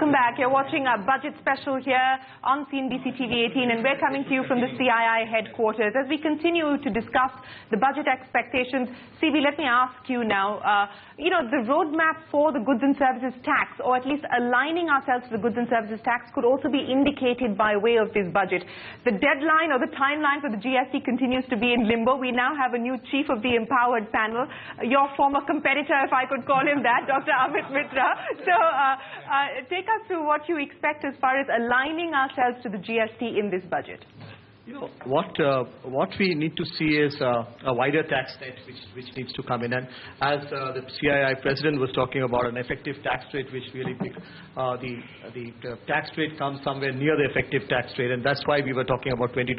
Welcome back. You're watching our budget special here on CNBC TV 18, and we're coming to you from the CII headquarters as we continue to discuss the budget expectations. CB, let me ask you now, the roadmap for the goods and services tax, or at least aligning ourselves to the goods and services tax, could also be indicated by way of this budget. The deadline or the timeline for the GST continues to be in limbo. We now have a new chief of the Empowered panel, your former competitor, if I could call him that, Dr. Amit Mitra. So take us through what you expect as far as aligning ourselves to the GST in this budget. What we need to see is a wider tax net which needs to come in, and as the CII president was talking about an effective tax rate, which really the tax rate comes somewhere near the effective tax rate, and that's why we were talking about 22%.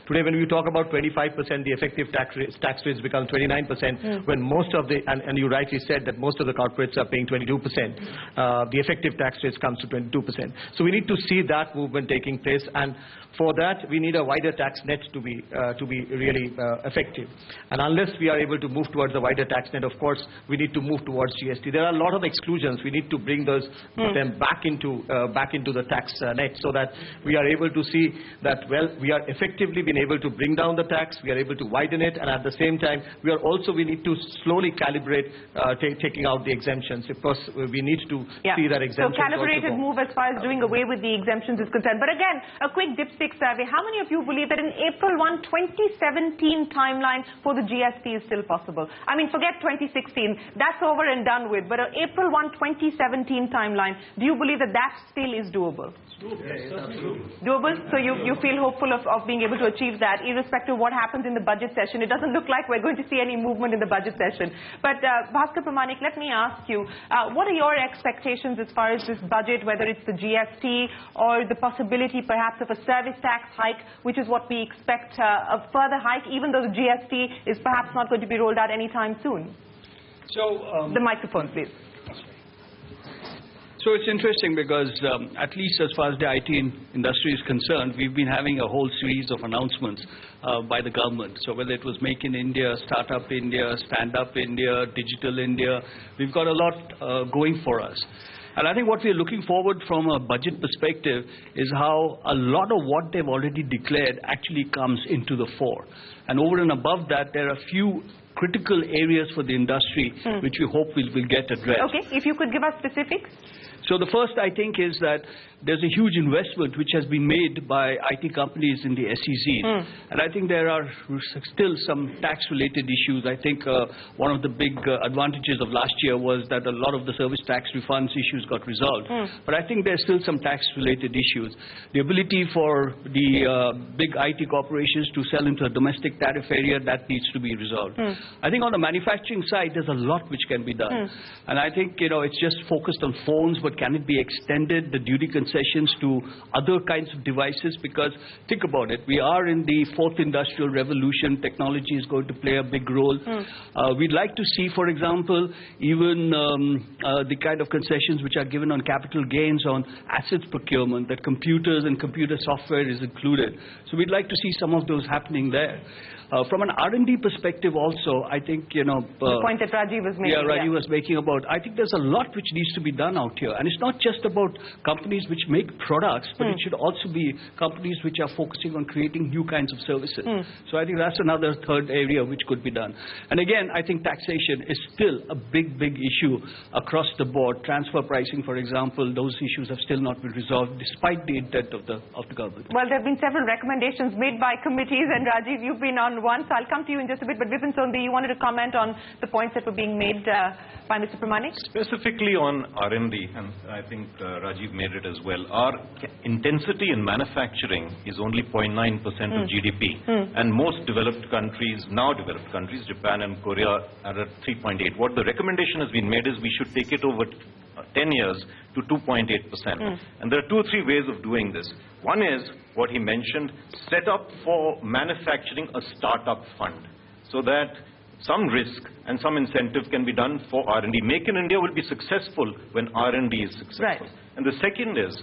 Today, when we talk about 25%, the effective tax rates become 29%. When most of the and you rightly said that most of the corporates are paying 22%, the effective tax rates comes to 22%. So we need to see that movement taking place, and for that we need a wider tax net to be really effective. And unless we are able to move towards a wider tax net, of course, we need to move towards GST. There are a lot of exclusions. We need to bring them back into the tax net, so that we are able to see that, well, we are effectively been able to bring down the tax, we are able to widen it, and at the same time we need to slowly calibrate taking out the exemptions. Of course, we need to see that exemption. So calibrated move as far as doing away with the exemptions is concerned. But again, a quick dipstick survey. How many of you believe that an April 1, 2017 timeline for the GST is still possible? I mean, forget 2016. That's over and done with. But an April 1, 2017 timeline, do you believe that that still is doable? Yes, absolutely. Doable? So you feel hopeful of being able to achieve that, irrespective of what happens in the budget session. It doesn't look like we're going to see any movement in the budget session. But Bhaskar Pramanik, let me ask you, what are your expectations as far as this budget, whether it's the GST or the possibility perhaps of a service tax hike, which is what we expect, a further hike, even though the GST is perhaps not going to be rolled out anytime soon? So the microphone, please. So it's interesting because at least as far as the IT industry is concerned, we've been having a whole series of announcements by the government. So whether it was Make in India, Startup India, Stand Up India, Digital India, we've got a lot going for us. And I think what we're looking forward from a budget perspective is how a lot of what they've already declared actually comes into the fore. And over and above that, there are a few critical areas for the industry which we hope will get addressed. Okay, if you could give us specifics. So the first, I think, is that there's a huge investment which has been made by IT companies in the SEZ. And I think there are still some tax-related issues. I think one of the big advantages of last year was that a lot of the service tax refunds issues got resolved. But I think there's still some tax-related issues. The ability for the big IT corporations to sell into a domestic tariff area, that needs to be resolved. I think on the manufacturing side, there's a lot which can be done. And I think, it's just focused on phones, but can it be extended, the duty concessions, to other kinds of devices? Because think about it, we are in the fourth industrial revolution. Technology is going to play a big role. We'd like to see, for example, even the kind of concessions which are given on capital gains on assets procurement, that computers and computer software is included. So we'd like to see some of those happening there. From an R&D perspective also, I think, the point that Rajiv was making. Yeah, Rajiv was making about, I think there's a lot which needs to be done out here. And it's not just about companies which make products, but it should also be companies which are focusing on creating new kinds of services. So I think that's another third area which could be done. And again, I think taxation is still a big issue across the board. Transfer pricing, for example, those issues have still not been resolved despite the intent of the government. Well, there have been several recommendations made by committees, and Rajiv, you've been on one, so I'll come to you in just a bit. But Vipin Sondhi, you wanted to comment on the points that were being made by Mr. Pramanik? Specifically on R&D, and I think Rajiv made it as well, our intensity in manufacturing is only 0.9% of GDP. And most developed countries, Japan and Korea, are at 3.8. What the recommendation has been made is we should take it over 10 years to 2.8%. And there are 2 or 3 ways of doing this. One is what he mentioned, set up for manufacturing a startup fund, so that some risk and some incentive can be done for R&D. Make in India will be successful when R&D is successful. Right. And the second is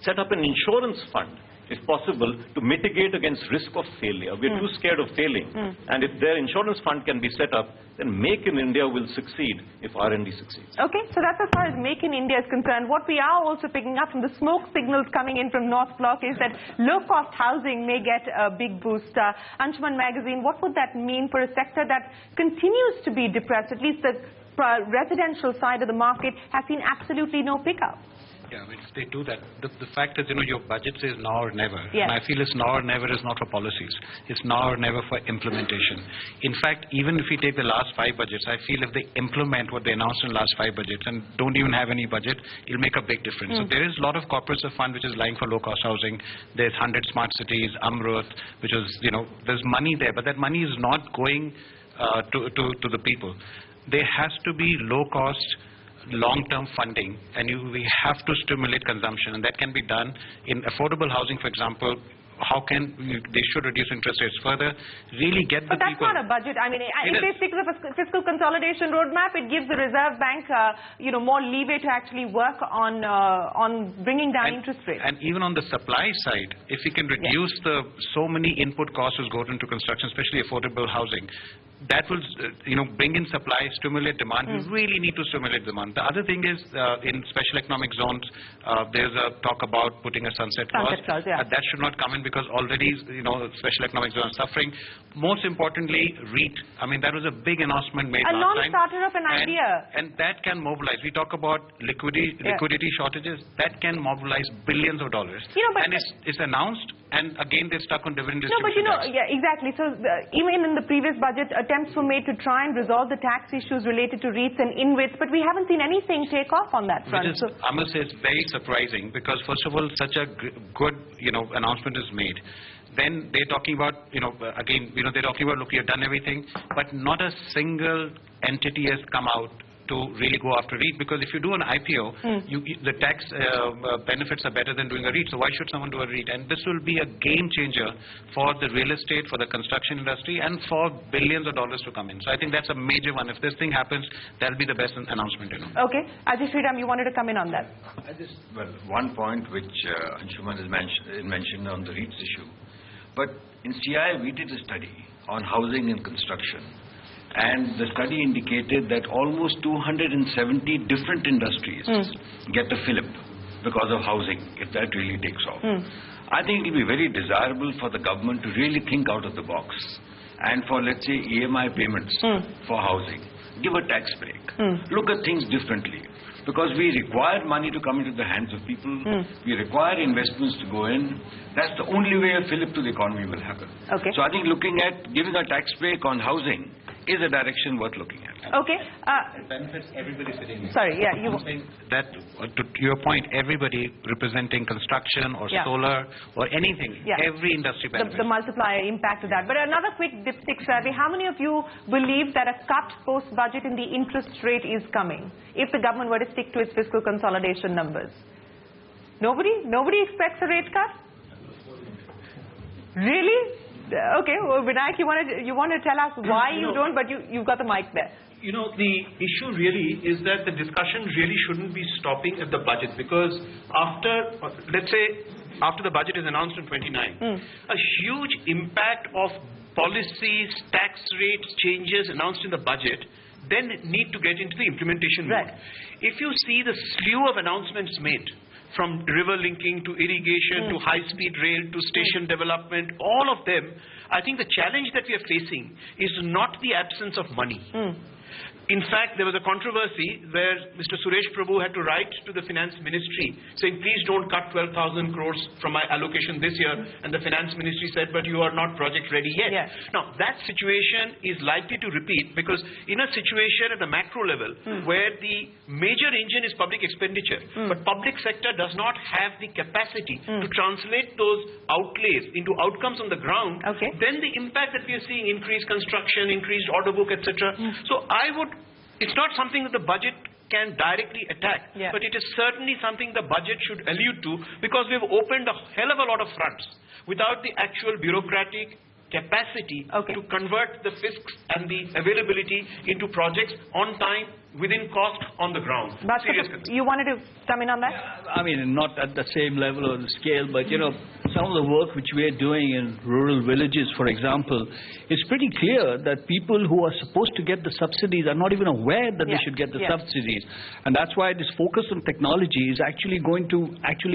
set up an insurance fund if possible, to mitigate against risk of failure. We're too scared of failing. And if their insurance fund can be set up, then Make in India will succeed if R&D succeeds. Okay, so that's as far as Make in India is concerned. What we are also picking up from the smoke signals coming in from North Block is that low-cost housing may get a big boost. Anshuman Magazine, what would that mean for a sector that continues to be depressed? At least the residential side of the market has seen absolutely no pickup. Yeah, I mean, if they do that, the fact is, your budget says now or never. Yes. And I feel it's now or never is not for policies. It's now or never for implementation. In fact, even if we take the last 5 budgets, I feel if they implement what they announced in the last 5 budgets and don't even have any budget, it'll make a big difference. So there is a lot of corporates of fund which is lying for low-cost housing. There's 100 smart cities, Amrut, which is, there's money there, but that money is not going to the people. There has to be low-cost, long-term funding, and we have to stimulate consumption, and that can be done in affordable housing, for example. They should reduce interest rates further, really get the people. But that's not a budget. I mean, if they stick to the fiscal consolidation roadmap, it gives the Reserve Bank, more leeway to actually work on bringing down interest rates. And even on the supply side, if we can reduce so many input costs which go into construction, especially affordable housing, that will, bring in supply, stimulate demand. We really need to stimulate demand. The other thing is, in special economic zones, there's a talk about putting a sunset clause. That should not come in because already, special economic zones are suffering. Most importantly, REIT. I mean, that was a big announcement made last time. A non-starter of an idea. And that can mobilize. We talk about liquidity shortages. That can mobilize billions of dollars. And it's announced, and again, they're stuck on dividend distribution. No, but exactly. So even in the previous budget, attempts were made to try and resolve the tax issues related to REITs and InvITs, but we haven't seen anything take off on that front. I must say, it's very surprising because, first of all, such a good, announcement is made. Then they're talking about, they're talking about, look, you've done everything, but not a single entity has come out to really go after REIT, because if you do an IPO, the tax benefits are better than doing a REIT. So why should someone do a REIT? And this will be a game changer for the real estate, for the construction industry, and for billions of dollars to come in. So I think that's a major one. If this thing happens, that'll be the best announcement. Okay, Ajay Sriram, you wanted to come in on that. One point which Anshuman has mentioned on the REITs issue. But in CI, we did a study on housing and construction. And the study indicated that almost 270 different industries get a fillip because of housing, if that really takes off. I think it will be very desirable for the government to really think out of the box. And for, let's say, EMI payments for housing, give a tax break. Look at things differently. Because we require money to come into the hands of people. We require investments to go in. That's the only way a fillip to the economy will happen. Okay. So I think looking at giving a tax break on housing is a direction worth looking at. Okay. It benefits everybody sitting here. Sorry, yeah. I'm saying that, to your point, everybody representing construction or solar or anything, every industry benefits. The multiplier impact of that. But another quick dipstick survey, how many of you believe that a cut post-budget in the interest rate is coming if the government were to stick to its fiscal consolidation numbers? Nobody? Nobody expects a rate cut? Really? Okay, well, Vinayak, you want to tell us why you don't, but you've got the mic there. The issue really is that the discussion really shouldn't be stopping at the budget, because let's say, after the budget is announced in 29, a huge impact of policies, tax rates, changes announced in the budget then need to get into the implementation mode. If you see the slew of announcements made, from river linking to irrigation to high-speed rail to station development, all of them, I think the challenge that we are facing is not the absence of money. In fact, there was a controversy where Mr. Suresh Prabhu had to write to the Finance Ministry saying, please don't cut 12,000 crores from my allocation this year. And the Finance Ministry said, but you are not project ready yet. Now, that situation is likely to repeat, because in a situation at the macro level where the major engine is public expenditure, but public sector does not have the capacity to translate those outlays into outcomes on the ground, then the impact that we are seeing, increased construction, increased order book, etc. So it's not something that the budget can directly attack, but it is certainly something the budget should allude to, because we've opened a hell of a lot of fronts without the actual bureaucratic capacity to convert the fiscs and the availability into projects on time, within cost, on the ground. You wanted to come in on that? I mean, not at the same level or the scale, but some of the work which we are doing in rural villages, for example, it's pretty clear that people who are supposed to get the subsidies are not even aware that they should get the subsidies. And that's why this focus on technology is actually going to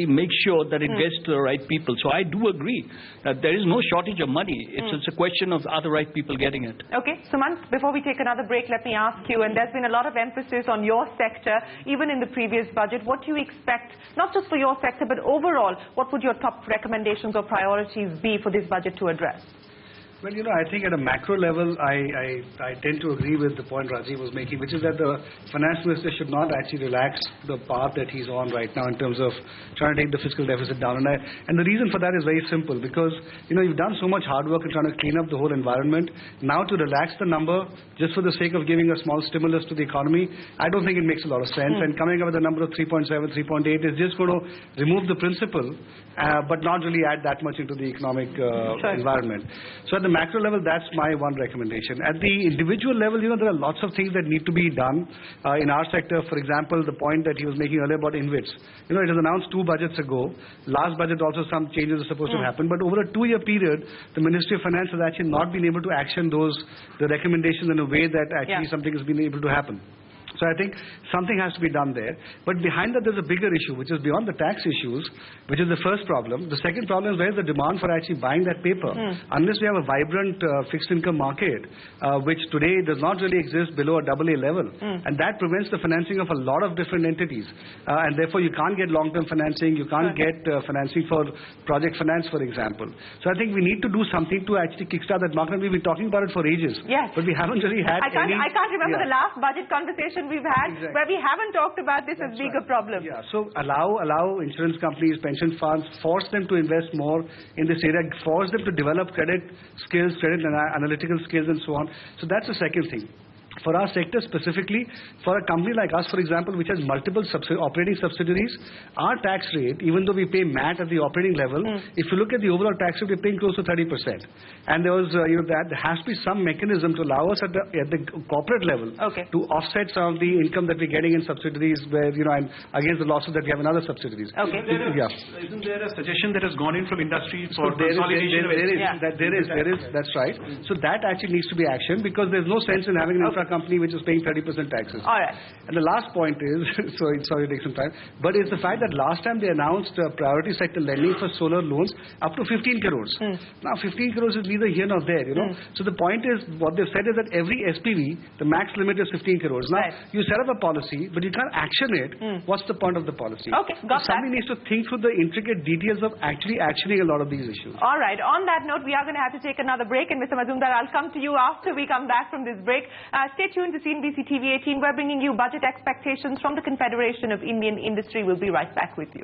make sure that it gets to the right people. So I do agree that there is no shortage of money. It's a question of are the right people getting it. Okay, Sumant, before we take another break, let me ask you, and there's been a lot of emphasis on your sector, even in the previous budget. What do you expect, not just for your sector, but overall, what would your top recommendations or priorities be for this budget to address? Well, I think at a macro level, I tend to agree with the point Rajiv was making, which is that the finance minister should not actually relax the path that he's on right now in terms of trying to take the fiscal deficit down. And the reason for that is very simple, because, you've done so much hard work in trying to clean up the whole environment. Now to relax the number just for the sake of giving a small stimulus to the economy, I don't think it makes a lot of sense. And coming up with a number of 3.7, 3.8 is just going to remove the principle, but not really add that much into the economic environment. So at the macro level, that's my one recommendation. At the individual level, there are lots of things that need to be done in our sector. For example, the point that he was making earlier about InvITs. It was announced 2 budgets ago. Last budget also some changes are supposed to happen. But over a 2-year period, the Ministry of Finance has actually not been able to action the recommendations in a way that actually something has been able to happen. So I think something has to be done there. But behind that, there's a bigger issue, which is beyond the tax issues, which is the first problem. The second problem is where is the demand for actually buying that paper? Unless we have a vibrant fixed income market, which today does not really exist below a AA level. And that prevents the financing of a lot of different entities. And therefore, you can't get long-term financing. You can't get financing for project finance, for example. So I think we need to do something to actually kickstart that market. We've been talking about it for ages. Yes. But we haven't really had I can't remember the last budget conversation we've had where we haven't talked about this as being a problem. Yeah, so allow insurance companies, pension funds, force them to invest more in this area, force them to develop credit skills, credit analytical skills and so on. So that's the second thing. For our sector specifically, for a company like us, for example, which has multiple operating subsidiaries, our tax rate, even though we pay MAT at the operating level, if you look at the overall tax rate, we're paying close to 30%. And there was, there has to be some mechanism to allow us at the corporate level to offset some of the income that we're getting in subsidiaries where, and against the losses that we have in other subsidiaries. Okay. Isn't there a suggestion that has gone in from industry for consolidation? There is, that's right. So that actually needs to be actioned because there's no sense in having an infra company which is paying 30% taxes. All right. And the last point is, sorry to take some time, but it's the fact that last time they announced priority sector lending for solar loans up to 15 crores. Now 15 crores is neither here nor there, So the point is, what they've said is that every SPV, the max limit is 15 crores. Now, you set up a policy, but you can't action it. What's the point of the policy? Okay, got that. Somebody needs to think through the intricate details of actually actioning a lot of these issues. All right. On that note, we are going to have to take another break. And Mr. Mazumdar, I'll come to you after we come back from this break. Stay tuned to CNBC TV 18. We're bringing you budget expectations from the Confederation of Indian Industry. We'll be right back with you.